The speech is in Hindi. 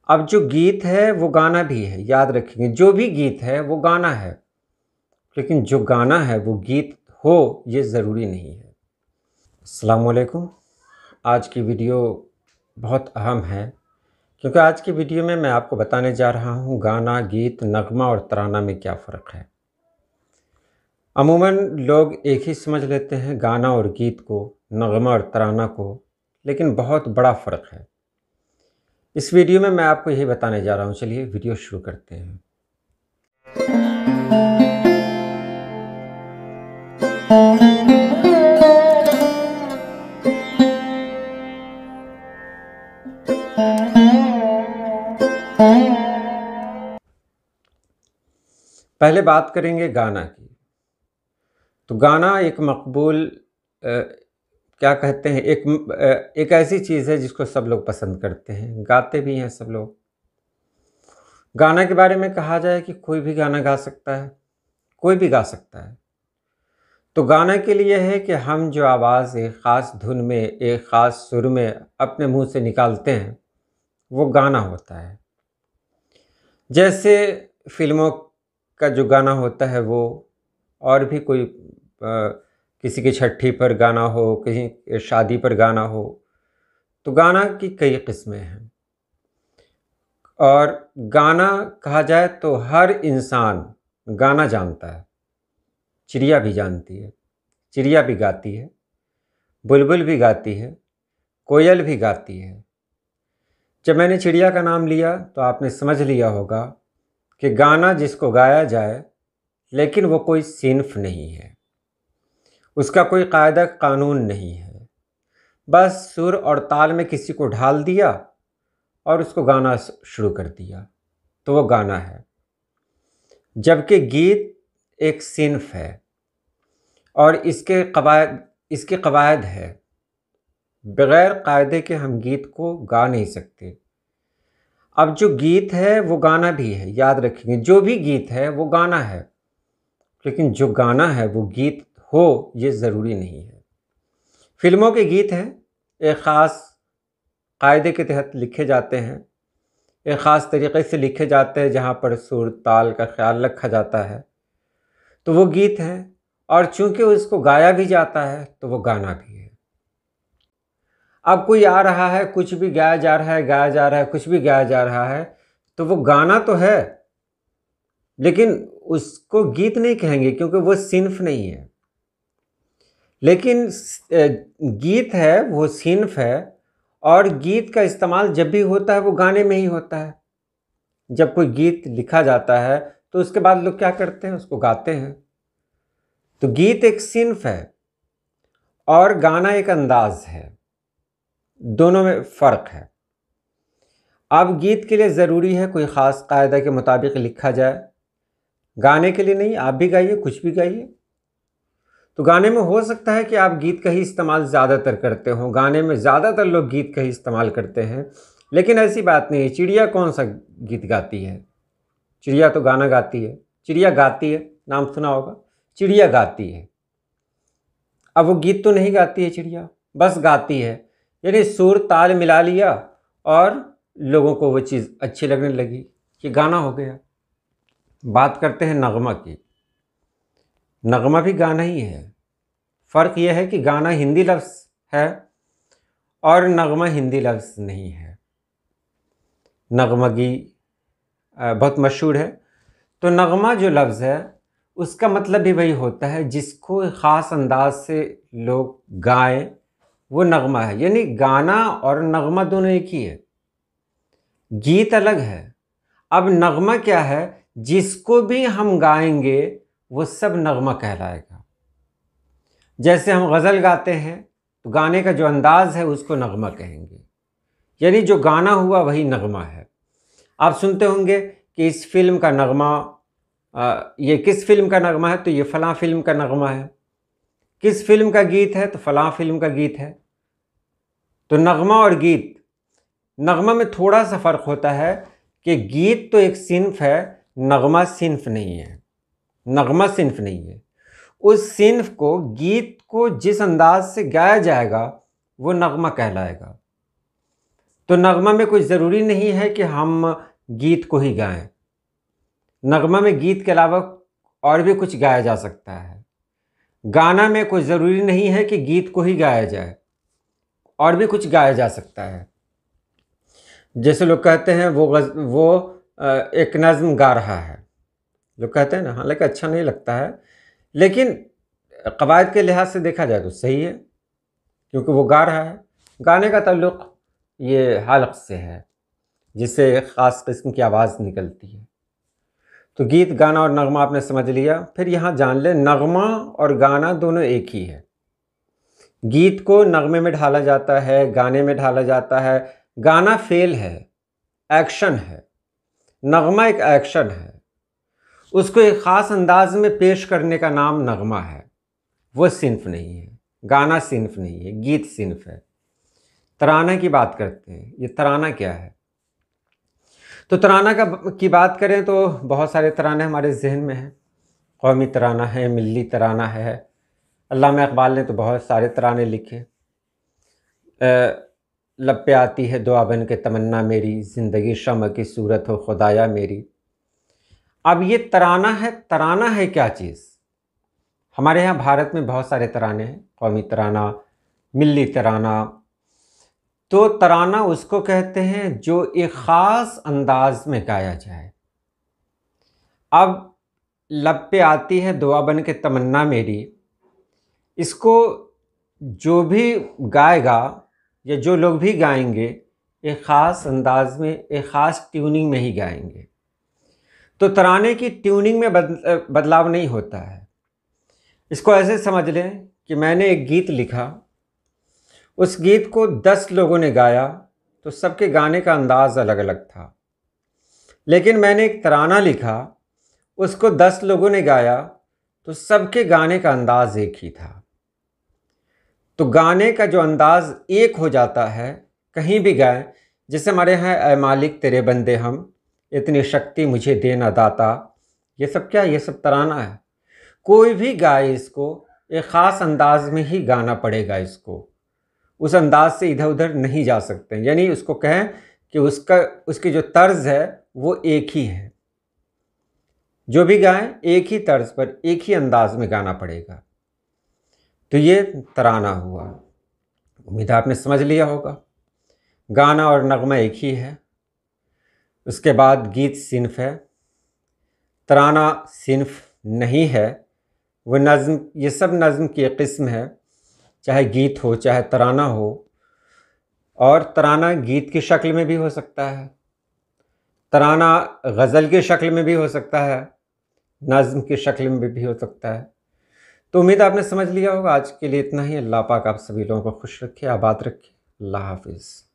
अब जो गीत है वो गाना भी है, याद रखेंगे। जो भी गीत है वो गाना है, लेकिन जो गाना है वो गीत हो ये ज़रूरी नहीं है। अस्सलाम वालेकुम। आज की वीडियो बहुत अहम है, क्योंकि आज की वीडियो में मैं आपको बताने जा रहा हूँ गाना, गीत, नगमा और तराना में क्या फ़र्क है। अमूमन लोग एक ही समझ लेते हैं, गाना और गीत को, नगमा और तराना को, लेकिन बहुत बड़ा फ़र्क है। इस वीडियो में मैं आपको यही बताने जा रहा हूँ। चलिए वीडियो शुरू करते हैं। पहले बात करेंगे गाना की। तो गाना एक मकबूल क्या कहते हैं, एक ऐसी चीज़ है जिसको सब लोग पसंद करते हैं, गाते भी हैं सब लोग। गाना के बारे में कहा जाए कि कोई भी गाना गा सकता है, कोई भी गा सकता है। तो गाना के लिए है कि हम जो आवाज़ एक ख़ास धुन में, एक ख़ास सुर में अपने मुंह से निकालते हैं, वो गाना होता है। जैसे फिल्मों का जो गाना होता है वो, और भी कोई किसी की छट्टी पर गाना हो, कहीं शादी पर गाना हो, तो गाना की कई किस्में हैं। और गाना कहा जाए तो हर इंसान गाना जानता है। चिड़िया भी जानती है, चिड़िया भी गाती है, बुलबुल भी गाती है, कोयल भी गाती है। जब मैंने चिड़िया का नाम लिया तो आपने समझ लिया होगा कि गाना जिसको गाया जाए, लेकिन वो कोई सिन्फ नहीं है, उसका कोई कायदा कानून नहीं है। बस सुर और ताल में किसी को ढाल दिया और उसको गाना शुरू कर दिया, तो वो गाना है। जबकि गीत एक सिन्फ है और इसके कवायद है। बग़ैर कायदे के हम गीत को गा नहीं सकते। अब जो गीत है वो गाना भी है, याद रखेंगे। जो भी गीत है वो गाना है, लेकिन जो गाना है वो गीत हो ये ज़रूरी नहीं है। फिल्मों के गीत हैं, एक ख़ास कायदे के तहत लिखे जाते हैं, एक ख़ास तरीक़े से लिखे जाते हैं, जहाँ पर सुर ताल का ख्याल रखा जाता है, तो वो गीत हैं। और चूँकि उसको गाया भी जाता है तो वो गाना भी है। अब कोई आ रहा है, कुछ भी गाया जा रहा है, गाया जा रहा है, कुछ भी गाया जा रहा है, तो वो गाना तो है, लेकिन उसको गीत नहीं कहेंगे, क्योंकि वो सिन्फ नहीं है। लेकिन गीत है, वो सिन्फ है। और गीत का इस्तेमाल जब भी होता है वो गाने में ही होता है। जब कोई गीत लिखा जाता है तो उसके बाद लोग क्या करते हैं, उसको गाते हैं। तो गीत एक सिन्फ है और गाना एक अंदाज है, दोनों में फ़र्क है। अब गीत के लिए ज़रूरी है कोई ख़ास कायदा के मुताबिक लिखा जाए, गाने के लिए नहीं। आप भी गाइए, कुछ भी गाइए। तो गाने में हो सकता है कि आप गीत का ही इस्तेमाल ज़्यादातर करते हो, गाने में ज़्यादातर लोग गीत का ही इस्तेमाल करते हैं, लेकिन ऐसी बात नहीं है। चिड़िया कौन सा गीत गाती है? चिड़िया तो गाना गाती है। चिड़िया गाती है, नाम सुना होगा, चिड़िया गाती है। अब वो गीत तो नहीं गाती है चिड़िया, बस गाती है, यानी सुर ताल मिला लिया और लोगों को वो चीज़ अच्छी लगने लगी, कि गाना हो गया। बात करते हैं नगमा की। नगमा भी गाना ही है। फ़र्क यह है कि गाना हिंदी लफ्ज़ है और नगमा हिंदी लफ्ज़ नहीं है। नगमगी बहुत मशहूर है। तो नगमा जो लफ्ज़ है उसका मतलब भी वही होता है, जिसको ख़ास अंदाज से लोग गाएं, वो नगमा है। यानी गाना और नगमा दोनों एक ही है, गीत अलग है। अब नगमा क्या है? जिसको भी हम गाएंगे वो सब नगमा कहलाएगा। जैसे हम गज़ल गाते हैं तो गाने का जो अंदाज़ है उसको नगमा कहेंगे, यानी जो गाना हुआ वही नगमा है। आप सुनते होंगे कि इस फिल्म का नगमा, ये किस फिल्म का नगमा है, तो ये फ़लाँ फिल्म का नगमा है। किस फिल्म का गीत है, तो फ़लाँ फिल्म का गीत है। तो नगमा और गीत, नगमा में थोड़ा सा फ़र्क होता है कि गीत तो एक सिन्फ है, नगमा सिन्फ नहीं है। नगमा सिन्फ नहीं है। उस सिन्फ को, गीत को जिस अंदाज से गाया जाएगा वो नगमा कहलाएगा। तो नगमा में कोई ज़रूरी नहीं है कि हम गीत को ही गाएं। नगमा में गीत के अलावा और भी कुछ गाया जा सकता है। गाना में कोई ज़रूरी नहीं है कि गीत को ही गाया जाए, और भी कुछ गाया जा सकता है। जैसे लोग कहते हैं वो एक नज़्म गा रहा है, लोग कहते हैं ना, हालांकि अच्छा नहीं लगता है, लेकिन क़वायद के लिहाज से देखा जाए तो सही है, क्योंकि वो गा रहा है। गाने का ताल्लुक़ ये हल्क़ से है, जिससे एक ख़ास किस्म की आवाज़ निकलती है। तो गीत, गाना और नगमा आपने समझ लिया। फिर यहाँ जान लें, नगमा और गाना दोनों एक ही है। गीत को नगमे में ढाला जाता है, गाने में ढाला जाता है। गाना फ़ेल है, एक्शन है, नगमा एक एक्शन है। उसको एक ख़ास अंदाज में पेश करने का नाम नगमा है। वो सिन्फ नहीं है, गाना सिन्फ नहीं है, गीत सिन्फ है। तराना की बात करते हैं, ये तराना क्या है? तो तराना की बात करें तो बहुत सारे तराने हमारे जहन में हैं। कौमी तराना है, मिली तराना है। अल्लामा इकबाल ने तो बहुत सारे तराने लिखे। लब पे आती है दुआ बन के तमन्ना मेरी, ज़िंदगी शम्अ की सूरत हो खुदाया मेरी। अब ये तराना है क्या चीज़? हमारे यहाँ भारत में बहुत सारे तराने हैं, कौमी तराना, मिली तराना। तो तराना उसको कहते हैं जो एक ख़ास अंदाज में गाया जाए। अब लब पे आती है दुआ बन के तमन्ना मेरी, इसको जो भी गाएगा या जो लोग भी गाएंगे, एक ख़ास अंदाज में, एक ख़ास ट्यूनिंग में ही गाएंगे। तो तराने की ट्यूनिंग में बदलाव नहीं होता है। इसको ऐसे समझ लें कि मैंने एक गीत लिखा, उस गीत को 10 लोगों ने गाया, तो सबके गाने का अंदाज़ अलग अलग था। लेकिन मैंने एक तराना लिखा, उसको 10 लोगों ने गाया, तो सबके गाने का अंदाज़ एक ही था। तो गाने का जो अंदाज़ एक हो जाता है, कहीं भी गाएं, जैसे हमारे यहाँ ऐ मालिक तेरे बंदे हम, इतनी शक्ति मुझे देना दाता, ये सब क्या? ये सब तराना है। कोई भी गाए इसको एक ख़ास अंदाज में ही गाना पड़ेगा। इसको उस अंदाज से इधर उधर नहीं जा सकते, यानी उसको कहें कि उसकी जो तर्ज है वो एक ही है। जो भी गाएं एक ही तर्ज पर, एक ही अंदाज में गाना पड़ेगा। तो ये तराना हुआ। उम्मीद आपने समझ लिया होगा। गाना और नगमा एक ही है। उसके बाद गीत सिन्फ है, तराना सिन्फ नहीं है। वो नज़्म, ये सब नज़्म की एक किस्म है, चाहे गीत हो चाहे तराना हो। और तराना गीत की शक्ल में भी हो सकता है, तराना गज़ल की शक्ल में भी हो सकता है, नज़्म की शक्ल में भी हो सकता है। तो उम्मीद आपने समझ लिया होगा। आज के लिए इतना ही। अल्लाह पाक आप सभी लोगों को खुश रखे, आबाद रखे। अल्लाह हाफ़िज़।